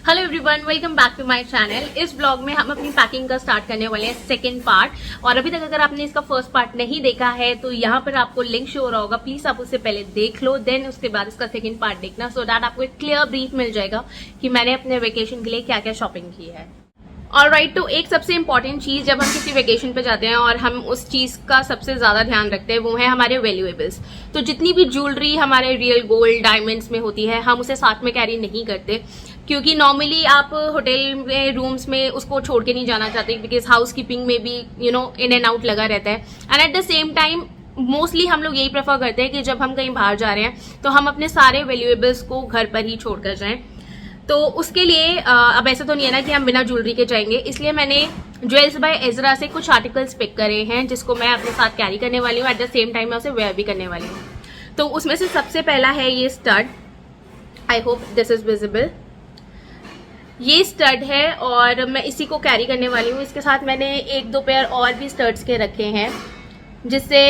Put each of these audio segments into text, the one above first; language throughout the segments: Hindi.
Hello everyone, welcome back to my channel. इस ब्लॉग में हम अपनी पैकिंग का स्टार्ट करने वाले हैं सेकंड पार्ट। और अभी तक अगर आपने इसका फर्स्ट पार्ट नहीं देखा है तो यहाँ पर आपको लिंक शो हो रहा होगा, प्लीज आप उससे पहले देख लो, देन उसके बाद इसका सेकंड पार्ट देखना, सो दैट आपको एक क्लियर ब्रीफ मिल जाएगा कि मैंने अपने वेकेशन के लिए क्या क्या शॉपिंग की है। ऑलराइट, तो एक सबसे इम्पॉर्टेंट चीज जब हम किसी वेकेशन पे जाते हैं और हम उस चीज का सबसे ज्यादा ध्यान रखते हैं वो है हमारे वैल्यूएबल्स। तो जितनी भी ज्वेलरी हमारे रियल गोल्ड डायमंड्स में होती है हम उसे साथ में कैरी नहीं करते, क्योंकि नॉर्मली आप होटल में रूम्स में उसको छोड़ के नहीं जाना चाहते, बिकॉज हाउस कीपिंग में भी इन एंड आउट लगा रहता है। And at the same time mostly हम लोग यही प्रेफर करते हैं कि जब हम कहीं बाहर जा रहे हैं तो हम अपने सारे वैल्यूएबल्स को घर पर ही छोड़ कर जाएं। तो उसके लिए अब ऐसा तो नहीं है ना कि हम बिना ज्वेलरी के जाएंगे, इसलिए मैंने ज्वेल्स बाय एजरा से कुछ आर्टिकल्स पिक करे हैं जिसको मैं अपने साथ कैरी करने वाली हूँ। एट द सेम टाइम मैं उसे वेयर भी करने वाली हूँ। तो उसमें से सबसे पहला है ये stud. I hope this is visible. ये स्टड है और मैं इसी को कैरी करने वाली हूँ। इसके साथ मैंने एक दो पेयर और भी स्टड्स के रखे हैं, जिससे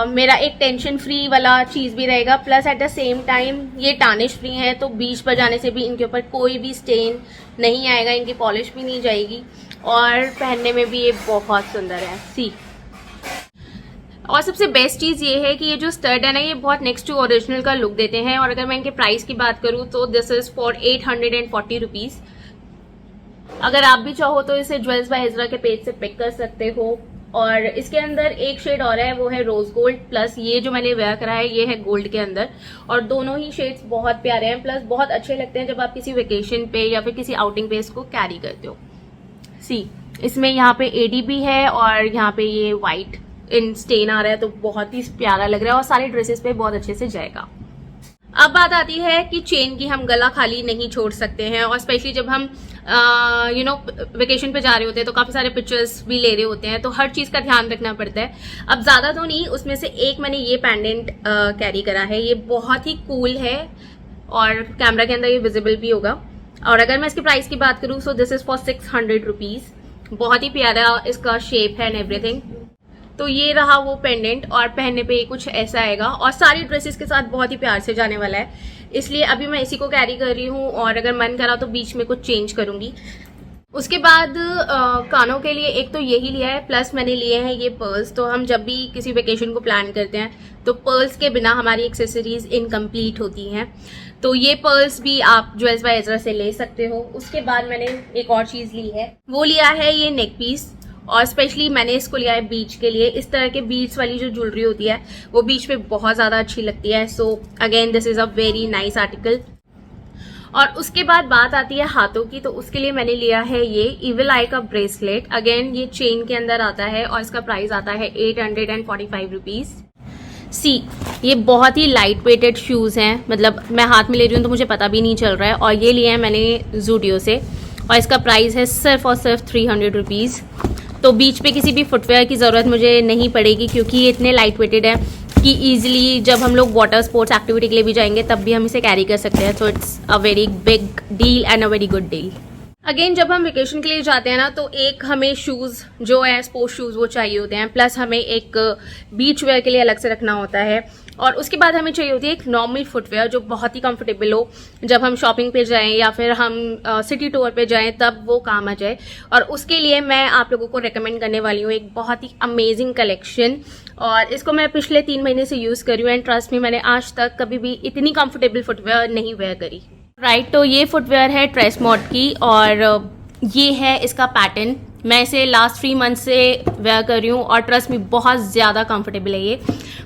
मेरा एक टेंशन फ्री वाला चीज़ भी रहेगा, plus at the same time ये टार्निश फ्री है, तो बीच पर जाने से भी इनके ऊपर कोई भी स्टेन नहीं आएगा, इनकी पॉलिश भी नहीं जाएगी और पहनने में भी ये बहुत सुंदर है। सी, और सबसे बेस्ट चीज़ ये है कि ये जो स्टड है ना, ये बहुत नेक्स्ट टू ओरिजिनल का लुक देते हैं। और अगर मैं इनके प्राइस की बात करूँ तो दिस इज फॉर 840 रुपीज़। अगर आप भी चाहो तो इसे ज्वेल्स बाय एजरा के पेज से पिक कर सकते हो। और इसके अंदर एक शेड और है, वो है रोज गोल्ड, प्लस ये जो मैंने वेयर करा है ये है गोल्ड के अंदर। और दोनों ही शेड्स बहुत प्यारे हैं, प्लस बहुत अच्छे लगते हैं जब आप किसी वेकेशन पे या फिर किसी आउटिंग पे इसको कैरी करते हो। सी, इसमें यहाँ पे एडी भी है और यहाँ पे ये व्हाइट इन स्टेन आ रहा है, तो बहुत ही प्यारा लग रहा है और सारे ड्रेसेस पे बहुत अच्छे से जाएगा। अब बात आती है कि चेन की। हम गला खाली नहीं छोड़ सकते हैं, और स्पेशली जब हम वेकेशन पे जा रहे होते हैं तो काफी सारे पिक्चर्स भी ले रहे होते हैं, तो हर चीज का ध्यान रखना पड़ता है। अब ज्यादा तो नहीं, उसमें से एक मैंने ये पेंडेंट कैरी करा है। ये बहुत ही कूल है और कैमरा के अंदर ये विजिबल भी होगा। और अगर मैं इसकी प्राइस की बात करूँ so this is for 600 rupees. बहुत ही प्यारा इसका शेप है एंड एवरीथिंग। तो ये रहा वो पेंडेंट, और पहनने पे कुछ ऐसा आएगा और सारी ड्रेसेस के साथ बहुत ही प्यार से जाने वाला है, इसलिए अभी मैं इसी को कैरी कर रही हूँ। और अगर मन करा तो बीच में कुछ चेंज करूंगी। उसके बाद कानों के लिए एक तो यही लिया है, प्लस मैंने लिए हैं ये पर्ल्स। तो हम जब भी किसी वेकेशन को प्लान करते हैं तो पर्ल्स के बिना हमारी एक्सेसरीज इनकम्प्लीट होती हैं, तो ये पर्ल्स भी आप ज्वेल्स बाय एजरा से ले सकते हो। उसके बाद मैंने एक और चीज ली है, वो लिया है ये नेक पीस, और स्पेशली मैंने इसको लिया है बीच के लिए। इस तरह के बीच वाली जो ज्वेलरी होती है वो बीच पे बहुत ज्यादा अच्छी लगती है। So again this is a very nice article. और उसके बाद बात आती है हाथों की, तो उसके लिए मैंने लिया है ये इविल आई का ब्रेसलेट। अगेन ये चेन के अंदर आता है और इसका प्राइस आता है 845 रुपीज। सी, ये बहुत ही लाइट वेटेड शूज हैं, मतलब मैं हाथ में ले रही हूँ तो मुझे पता भी नहीं चल रहा है। और ये लिए हैं मैंने जूडियो से और इसका प्राइस है सिर्फ और सिर्फ 300 रुपीज। तो बीच पे किसी भी फुटवेयर की ज़रूरत मुझे नहीं पड़ेगी, क्योंकि ये इतने लाइट वेटेड है कि ईजिली जब हम लोग वाटर स्पोर्ट्स एक्टिविटी के लिए भी जाएंगे तब भी हम इसे कैरी कर सकते हैं। So it's a very big deal and a very good deal. Again जब हम वेकेशन के लिए जाते हैं ना, तो एक हमें शूज़ जो है स्पोर्ट्स शूज़ वो चाहिए होते हैं, प्लस हमें एक बीच वेयर के लिए अलग से रखना होता है। और उसके बाद हमें चाहिए होती है एक नॉर्मल फुटवेयर जो बहुत ही कंफर्टेबल हो, जब हम शॉपिंग पे जाएं या फिर हम सिटी टूर पे जाएं तब वो काम आ जाए। और उसके लिए मैं आप लोगों को रेकमेंड करने वाली हूँ एक बहुत ही अमेजिंग कलेक्शन, और इसको मैं पिछले 3 महीने से यूज़ कर रही हूँ एंड ट्रस्ट में मैंने आज तक कभी भी इतनी कंफर्टेबल फुटवेयर नहीं वेयर करी। राइट, तो ये फुटवेयर है ट्रेसमोड की और ये है इसका पैटर्न। मैं इसे लास्ट 3 मंथ से वेयर कर रही हूँ और ट्रस्ट में बहुत ज़्यादा कंफर्टेबल है। ये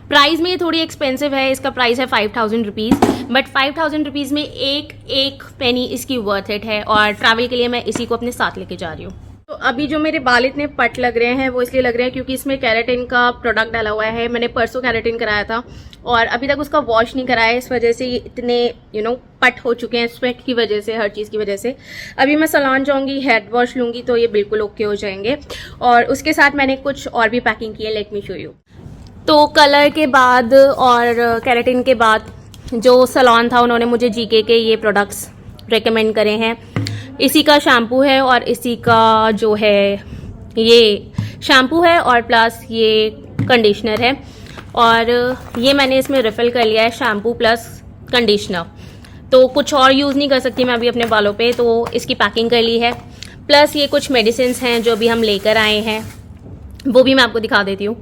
प्राइस में ये थोड़ी एक्सपेंसिव है, इसका प्राइस है 5000 रुपीज़, बट 5000 रुपीज़ में एक पेनी इसकी वर्थ इट है। और ट्रैवल के लिए मैं इसी को अपने साथ लेके जा रही हूँ। तो अभी जो मेरे बाल इतने पट लग रहे हैं वो इसलिए लग रहे हैं क्योंकि इसमें केराटिन का प्रोडक्ट डाला हुआ है। मैंने परसों केराटिन कराया था और अभी तक उसका वॉश नहीं कराया, इस वजह से ये इतने पट हो चुके हैं, स्वेट की वजह से, हर चीज़ की वजह से। अभी मैं सैलून जाऊंगी, हेड वॉश लूंगी तो ये बिल्कुल ओके हो जाएंगे। और उसके साथ मैंने कुछ और भी पैकिंग की है, लेट मी शो यू। तो कलर के बाद और केराटिन के बाद जो सैलून था उन्होंने मुझे जीके के ये प्रोडक्ट्स रेकमेंड करे हैं। इसी का शैम्पू है और इसी का जो है ये शैम्पू है और प्लस ये कंडीशनर है। और ये मैंने इसमें रिफ़िल कर लिया है शैम्पू प्लस कंडीशनर। तो कुछ और यूज़ नहीं कर सकती मैं अभी अपने बालों पे, तो इसकी पैकिंग कर ली है। प्लस ये कुछ मेडिसिन हैं जो भी हम लेकर आए हैं, वो भी मैं आपको दिखा देती हूँ।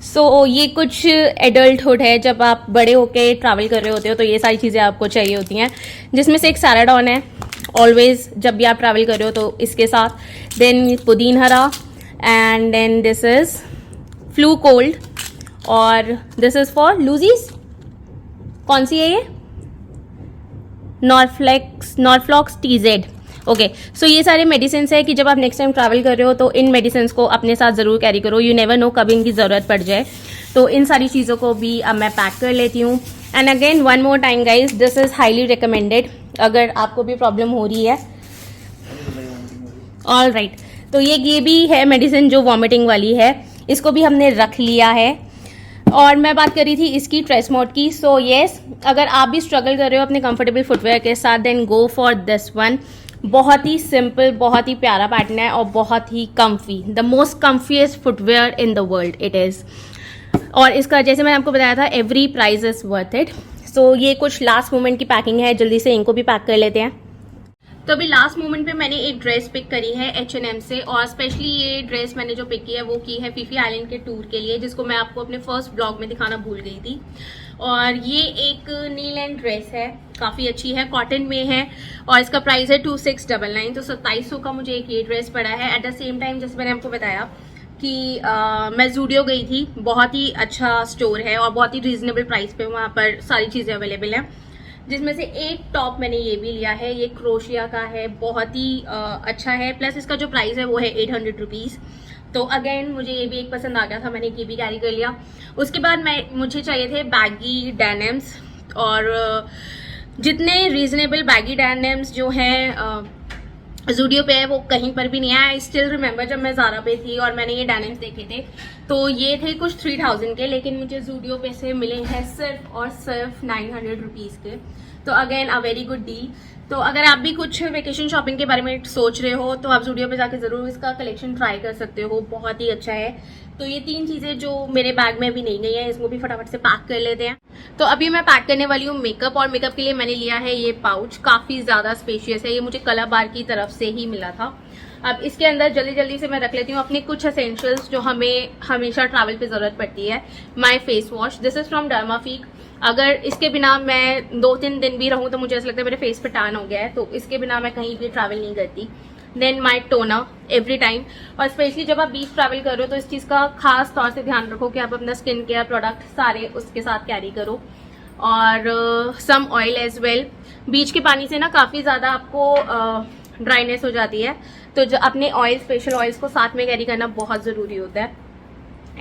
सो ये कुछ एडल्टहुड है, जब आप बड़े होके ट्रैवल कर रहे होते हो तो ये सारी चीज़ें आपको चाहिए होती हैं, जिसमें से एक सैराडॉन है ऑलवेज जब भी आप ट्रैवल कर रहे हो तो इसके साथ, then Pudin Hara, and then this is flu cold, और दिस इज़ फॉर लूजीज। कौन सी है ये? Norflox TZ। ओके, सो ये सारे मेडिसिन है कि जब आप नेक्स्ट टाइम ट्रैवल कर रहे हो तो इन मेडिसिन को अपने साथ ज़रूर कैरी करो, यू नेवर नो कब इनकी ज़रूरत पड़ जाए। तो इन सारी चीज़ों को भी अब मैं पैक कर लेती हूँ। And again one more time guys, this is highly recommended अगर आपको भी प्रॉब्लम हो रही है। ऑल राइट, तो ये भी है मेडिसिन जो वॉमिटिंग वाली है, इसको भी हमने रख लिया है। और मैं बात कर रही थी इसकी ट्रेसमोड की। सो येस, अगर आप भी स्ट्रगल कर रहे हो अपने कंफर्टेबल फुटवेयर के साथ, then go for this one. बहुत ही सिंपल, बहुत ही प्यारा पैटर्न है और बहुत ही comfy, the most comfiest footwear in the world it is. और इसका जैसे मैंने आपको बताया था, every price is worth it. So ये कुछ लास्ट मोमेंट की पैकिंग है, जल्दी से इनको भी पैक कर लेते हैं। तो अभी लास्ट मोमेंट पे मैंने एक ड्रेस पिक करी है H&M से, और स्पेशली ये ड्रेस मैंने जो पिक की है वो की है फीफी आइलैंड के टूर के लिए, जिसको मैं आपको अपने फर्स्ट ब्लॉग में दिखाना भूल गई थी। और ये एक नी लेंथ ड्रेस है, काफ़ी अच्छी है, कॉटन में है, और इसका प्राइस है 2699। तो 2700 का मुझे एक ये ड्रेस पड़ा है। एट द सेम टाइम जैसे मैंने आपको बताया कि मैं जूडियो गई थी, बहुत ही अच्छा स्टोर है और बहुत ही रीजनेबल प्राइस पे वहाँ पर सारी चीज़ें अवेलेबल हैं, जिसमें से एक टॉप मैंने ये भी लिया है, ये क्रोशिया का है, बहुत ही अच्छा है। प्लस इसका जो प्राइस है वो है 800 रुपीज़। तो अगेन मुझे ये भी एक पसंद आ गया था, मैंने ये भी कैरी कर लिया। उसके बाद मुझे चाहिए थे बैगी डेनिम्स, और जितने रीजनेबल बैगी डेनिम्स जो हैं जूडियो पे है वो कहीं पर भी नहीं है। आई स्टिल रिमेंबर जब मैं ज़ारा पे थी और मैंने ये डेनिम्स देखे थे, तो ये थे कुछ 3000 के, लेकिन मुझे जूडियो पे से मिले हैं सिर्फ और सिर्फ 900 रुपीज़ के। तो again a very good deal. तो अगर आप भी कुछ वेकेशन शॉपिंग के बारे में सोच रहे हो तो आप जूडियो पे जाके ज़रूर इसका कलेक्शन ट्राई कर सकते हो, बहुत ही अच्छा है। तो ये 3 चीज़ें जो मेरे बैग में अभी नहीं गई हैं, इसको भी फटाफट से पैक कर लेते हैं। तो अभी मैं पैक करने वाली हूँ मेकअप, और मेकअप के लिए मैंने लिया है ये पाउच, काफ़ी ज़्यादा स्पेशियस है, ये मुझे कलर बार की तरफ से ही मिला था। अब इसके अंदर जल्दी जल्दी से मैं रख लेती हूँ अपने कुछ एसेंशियल्स जो हमें हमेशा ट्रैवल पे ज़रूरत पड़ती है। My face wash, this is from डर्माफीक। अगर इसके बिना मैं 2-3 दिन भी रहूँ तो मुझे ऐसा लगता है मेरे फेस पे टैन हो गया है, तो इसके बिना मैं कहीं भी ट्रैवल नहीं करती। देन माई टोनर एवरी टाइम, और स्पेशली जब आप बीच ट्रैवल कर रहे हो तो इस चीज़ का खास तौर से ध्यान रखो कि आप अपना स्किन केयर प्रोडक्ट सारे उसके साथ कैरी करो, और सम ऑयल एज वेल। बीच के पानी से ना काफ़ी ज़्यादा आपको ड्राइनेस हो जाती है, तो जो अपने ऑयल, स्पेशल ऑयल्स को साथ में कैरी करना बहुत ज़रूरी होता है।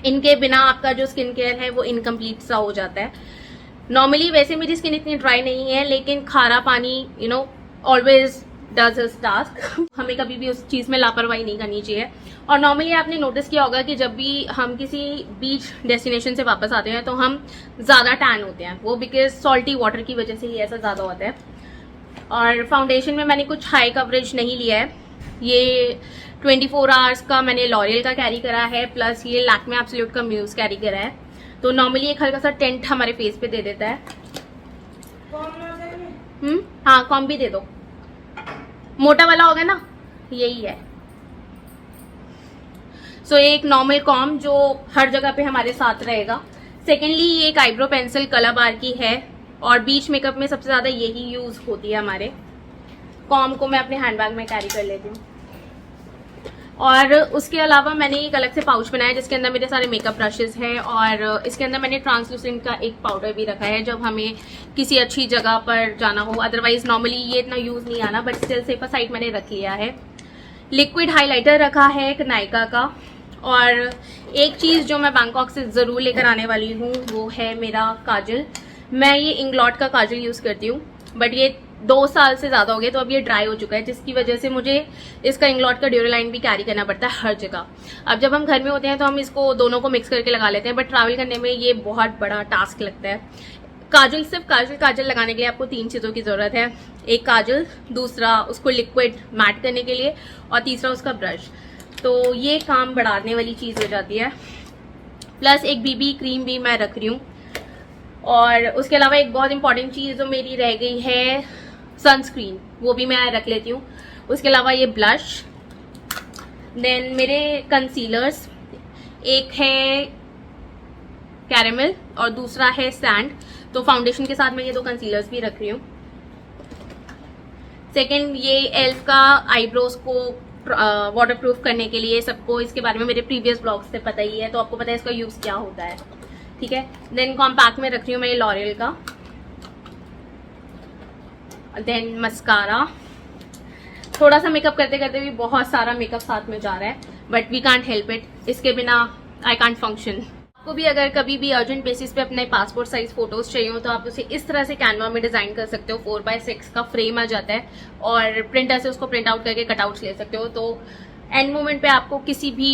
इनके बिना आपका जो स्किन केयर है वो इनकम्प्लीट सा हो जाता है। नॉर्मली वैसे मेरी स्किन इतनी ड्राई नहीं है, लेकिन खारा पानी ऑलवेज डज हिज टास्क। हमें कभी भी उस चीज़ में लापरवाही नहीं करनी चाहिए। और नॉर्मली आपने नोटिस किया होगा कि जब भी हम किसी बीच डेस्टिनेशन से वापस आते हैं तो हम ज़्यादा टैन होते हैं, वो बिकॉज सॉल्टी वाटर की वजह से ही ऐसा ज़्यादा होता है। और फाउंडेशन में मैंने कुछ हाई कवरेज नहीं लिया है, ये 24 आवर्स का मैंने लॉरियल का कैरी करा है, प्लस ये लैक्मे एब्सोल्यूट का म्यूज कैरी करा है। तो नॉर्मली एक हल्का सा टेंट हमारे फेस पे दे देता है। हाँ, कॉम भी दे दो, मोटा वाला होगा ना, यही है। सो एक नॉर्मल कॉम जो हर जगह पे हमारे साथ रहेगा। सेकेंडली ये एक आईब्रो पेंसिल कलर बार की है, और बीच मेकअप में सबसे ज़्यादा यही यूज़ होती है हमारे। कॉम को मैं अपने हैंडबैग में कैरी कर लेती हूँ। और उसके अलावा मैंने एक अलग से पाउच बनाया जिसके अंदर मेरे सारे मेकअप ब्रशेस हैं, और इसके अंदर मैंने ट्रांसलूसेंट का एक पाउडर भी रखा है जब हमें किसी अच्छी जगह पर जाना हो। अदरवाइज नॉर्मली ये इतना यूज़ नहीं आना, बट स्टिल सेफर साइड मैंने रख लिया है। लिक्विड हाइलाइटर रखा है एक नायका का, और एक चीज़ जो मैं बैंकॉक से ज़रूर लेकर आने वाली हूँ वो है मेरा काजल। मैं ये इंग्लॉट का काजल यूज़ करती हूँ, बट ये 2 साल से ज़्यादा हो गए, तो अब ये ड्राई हो चुका है, जिसकी वजह से मुझे इसका इंग्लॉट का ड्यूरोलाइन भी कैरी करना पड़ता है हर जगह। अब जब हम घर में होते हैं तो हम इसको दोनों को मिक्स करके लगा लेते हैं, बट ट्रैवल करने में ये बहुत बड़ा टास्क लगता है। काजल, सिर्फ काजल लगाने के लिए आपको 3 चीज़ों की ज़रूरत है। एक काजल, दूसरा उसको लिक्विड मैट करने के लिए, और तीसरा उसका ब्रश। तो ये काम बढ़ाने वाली चीज़ हो जाती है। प्लस एक बीबी क्रीम भी मैं रख रही हूँ, और उसके अलावा एक बहुत इंपॉर्टेंट चीज़ जो मेरी रह गई है सनस्क्रीन, वो भी मैं रख लेती हूँ। उसके अलावा ये ब्लश, देन मेरे कंसीलर्स, एक है कैरेमल और दूसरा है सैंड। तो फाउंडेशन के साथ मैं ये 2 कंसीलर्स भी रख रही हूँ। सेकंड, ये एल्फ का आईब्रोज को वाटरप्रूफ करने के लिए, सबको इसके बारे में मेरे प्रीवियस ब्लॉग्स से पता ही है, तो आपको पता है इसका यूज क्या होता है, ठीक है। देन कॉम्पैक्ट में रख रही हूँ मैं ये लॉरियल का। देन मस्कारा, थोड़ा सा मेकअप करते करते भी बहुत सारा मेकअप साथ में जा रहा है, but we can't help it, इसके बिना आई कांट फंक्शन। आपको भी अगर कभी भी अर्जेंट बेसिस पे अपने पासपोर्ट साइज फोटोज चाहिए हो तो आप उसे इस तरह से कैनवा में डिजाइन कर सकते हो। 4x6 का फ्रेम आ जाता है और प्रिंटर से उसको प्रिंट आउट करके कटआउट्स ले सकते हो। तो एंड मोमेंट पे आपको किसी भी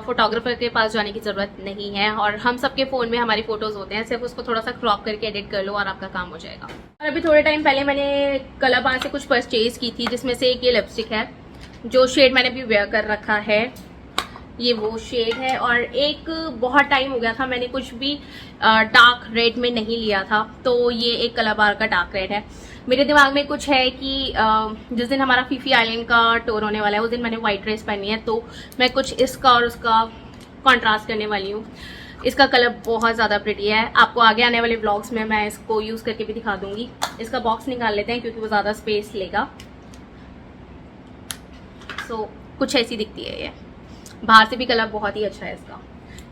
फोटोग्राफर के पास जाने की जरूरत नहीं है, और हम सबके फोन में हमारी फोटोज होते हैं, सिर्फ उसको थोड़ा सा क्रॉप करके एडिट कर लो और आपका काम हो जाएगा। और अभी थोड़े टाइम पहले मैंने कलर बार से कुछ परचेज की थी, जिसमें से एक ये लिपस्टिक है, जो शेड मैंने भी वेयर कर रखा है, ये वो शेड है। और एक बहुत टाइम हो गया था मैंने कुछ भी डार्क रेड में नहीं लिया था, तो ये एक कलर बार का डार्क रेड है। मेरे दिमाग में कुछ है कि जिस दिन हमारा फीफी आइलैंड का टूर होने वाला है उस दिन मैंने व्हाइट ड्रेस पहनी है, तो मैं कुछ इसका और उसका कॉन्ट्रास्ट करने वाली हूँ। इसका कलर बहुत ज़्यादा प्रिटी है, आपको आगे आने वाले व्लॉग्स में मैं इसको यूज़ करके भी दिखा दूंगी। इसका बॉक्स निकाल लेते हैं क्योंकि वो ज़्यादा स्पेस लेगा। सो कुछ ऐसी दिखती है ये, बाहर से भी कलर बहुत ही अच्छा है इसका,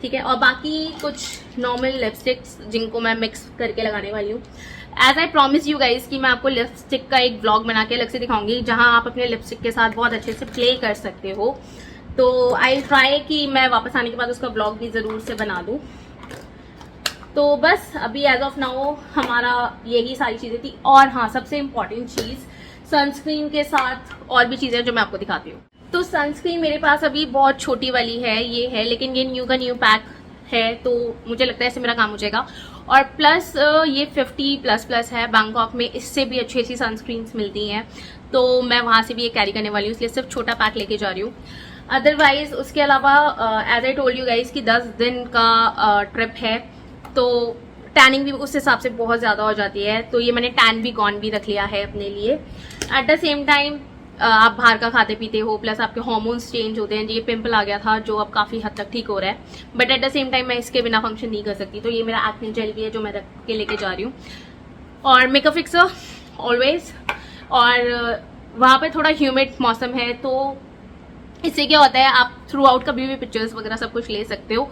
ठीक है। और बाकी कुछ नॉर्मल लिपस्टिक्स जिनको मैं मिक्स करके लगाने वाली हूँ। As I promise you guys कि मैं आपको लिपस्टिक का एक ब्लॉग बना के अलग से दिखाऊंगी, जहां आप अपने लिपस्टिक के साथ बहुत अच्छे से प्ले कर सकते हो। तो आई ट्राई कि मैं वापस आने के बाद उसका ब्लॉग भी जरूर से बना दूं। तो बस अभी एज ऑफ नाउ हमारा यही सारी चीजें थी। और हाँ, सबसे इम्पॉर्टेंट चीज सनस्क्रीन के साथ और भी चीजें जो मैं आपको दिखाती हूँ। तो सनस्क्रीन मेरे पास अभी बहुत छोटी वाली है, ये है, लेकिन ये न्यू का न्यू पैक है, तो मुझे लगता है इससे मेरा काम हो जाएगा। और प्लस ये 50++ है, बैंकॉक में इससे भी अच्छी अच्छी सनस्क्रीन्स मिलती हैं, तो मैं वहां से भी ये कैरी करने वाली हूँ, इसलिए सिर्फ छोटा पैक लेके जा रही हूँ। अदरवाइज उसके अलावा as I told you guys कि 10 दिन का ट्रिप है, तो टैनिंग भी उस हिसाब से बहुत ज़्यादा हो जाती है, तो ये मैंने टैन भी गॉन भी रख लिया है अपने लिए। एट द सेम टाइम आप बाहर का खाते पीते हो, प्लस आपके हार्मोन्स चेंज होते हैं। ये पिंपल आ गया था जो अब काफ़ी हद तक ठीक हो रहा है, but at the same time मैं इसके बिना फंक्शन नहीं कर सकती, तो ये मेरा एक्ने जेल भी है जो मैं रख के लेके जा रही हूँ। और मेकअप फिक्सर ऑलवेज। और वहाँ पे थोड़ा ह्यूमिड मौसम है, तो इससे क्या होता है आप थ्रू आउट कभी भी पिक्चर्स वगैरह सब कुछ ले सकते हो,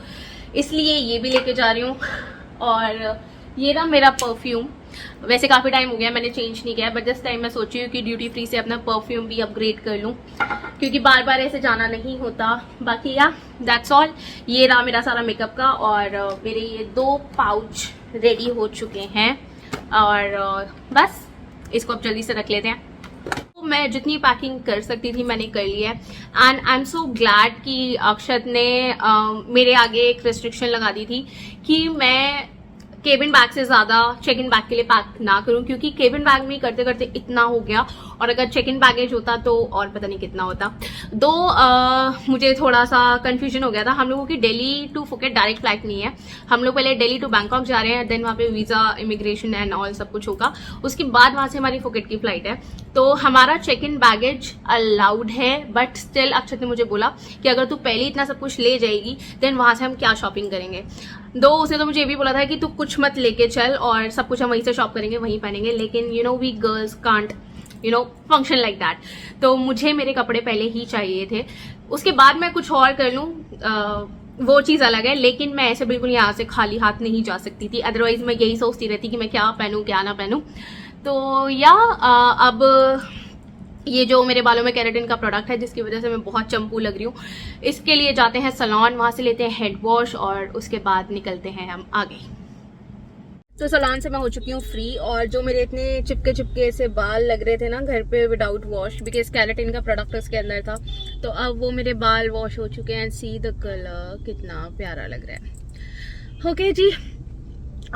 इसलिए ये भी लेके जा रही हूँ। और ये ना मेरा परफ्यूम, वैसे काफ़ी टाइम हो गया मैंने चेंज नहीं किया, बट दिस टाइम मैं सोची हूँ कि ड्यूटी फ्री से अपना परफ्यूम भी अपग्रेड कर लूँ, क्योंकि बार बार ऐसे जाना नहीं होता। बाकी या दैट्स ऑल, ये रहा मेरा सारा मेकअप का। और मेरे ये 2 पाउच रेडी हो चुके हैं, और बस इसको अब जल्दी से रख लेते हैं। तो मैं जितनी पैकिंग कर सकती थी मैंने कर ली है, and I am so glad कि अक्षत ने मेरे आगे एक रिस्ट्रिक्शन लगा दी थी कि मैं केबिन बैग से ज्यादा चेक इन बैग के लिए पैक ना करूं, क्योंकि केबिन बैग में करते करते इतना हो गया, और अगर चेक इन बैगेज होता तो और पता नहीं कितना होता। मुझे थोड़ा सा कंफ्यूजन हो गया था। हम लोगों की Delhi to Phuket direct flight नहीं है, हम लोग पहले दिल्ली टू बैंकॉक जा रहे हैं, देन वहाँ पे वीजा, इमिग्रेशन एंड ऑल सब कुछ होगा, उसके बाद वहां से हमारी फुकेट की फ्लाइट है। तो हमारा चेक इन बैगेज अलाउड है, बट स्टिल अक्षत ने मुझे बोला कि अगर तू पहले इतना सब कुछ ले जाएगी देन वहां से हम क्या शॉपिंग करेंगे। उसने तो मुझे ये भी बोला था कि तू कुछ मत लेके चल और सब कुछ हम वहीं से शॉप करेंगे, वहीं पहनेंगे, लेकिन you know we girls can't function like that. तो मुझे मेरे कपड़े पहले ही चाहिए थे, उसके बाद मैं कुछ और कर लूँ वो चीज़ अलग है, लेकिन मैं ऐसे बिल्कुल यहाँ से खाली हाथ नहीं जा सकती थी। अदरवाइज मैं यही सोचती रहती कि मैं क्या पहनूं क्या ना पहनूं। तो या अब ये जो मेरे बालों में केराटिन का प्रोडक्ट है जिसकी वजह से मैं बहुत चंपू लग रही हूँ, इसके लिए जाते हैं सैलून, वहां से लेते हैं हेड वॉश और उसके बाद निकलते हैं हम आगे। तो सैलून से मैं हो चुकी हूँ फ्री, और जो मेरे इतने चिपके चिपके से बाल लग रहे थे ना घर पे विदाउट वॉश, बिकॉज केराटिन का प्रोडक्ट उसके अंदर था, तो अब वो मेरे बाल वॉश हो चुके हैं। सी द कलर कितना प्यारा लग रहा है। ओके जी।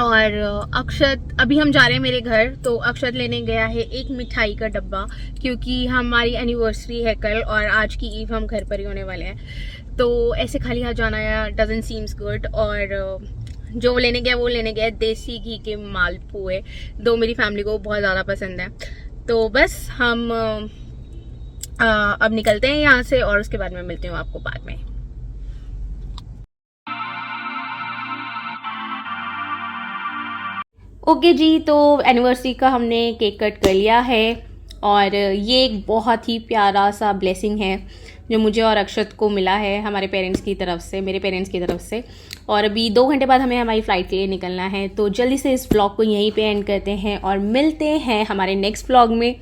और अक्षत, अभी हम जा रहे हैं मेरे घर, तो अक्षत लेने गया है एक मिठाई का डब्बा, क्योंकि हमारी एनिवर्सरी है कल और आज की ईव हम घर पर ही होने वाले हैं। तो ऐसे खाली हाथ जाना डजंट सीम्स गुड, और जो लेने गया वो लेने गया देसी घी के मालपुए, दो मेरी फैमिली को बहुत ज़्यादा पसंद है। तो बस हम अब निकलते हैं यहाँ से और उसके बाद मैं मिलती हूँ आपको बाद में। ओके जी, तो एनिवर्सरी का हमने केक कट कर लिया है और ये एक बहुत ही प्यारा सा ब्लेसिंग है जो मुझे और अक्षत को मिला है हमारे पेरेंट्स की तरफ से, मेरे पेरेंट्स की तरफ से। और अभी 2 घंटे बाद हमें हमारी फ़्लाइट के लिए निकलना है, तो जल्दी से इस व्लॉग को यहीं पे एंड करते हैं और मिलते हैं हमारे नेक्स्ट व्लॉग में।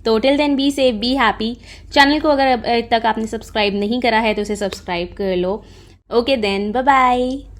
तो till then be safe, be happy. Channel को अगर अब तक आपने सब्सक्राइब नहीं करा है तो उसे सब्सक्राइब कर लो। Okay then, bye bye.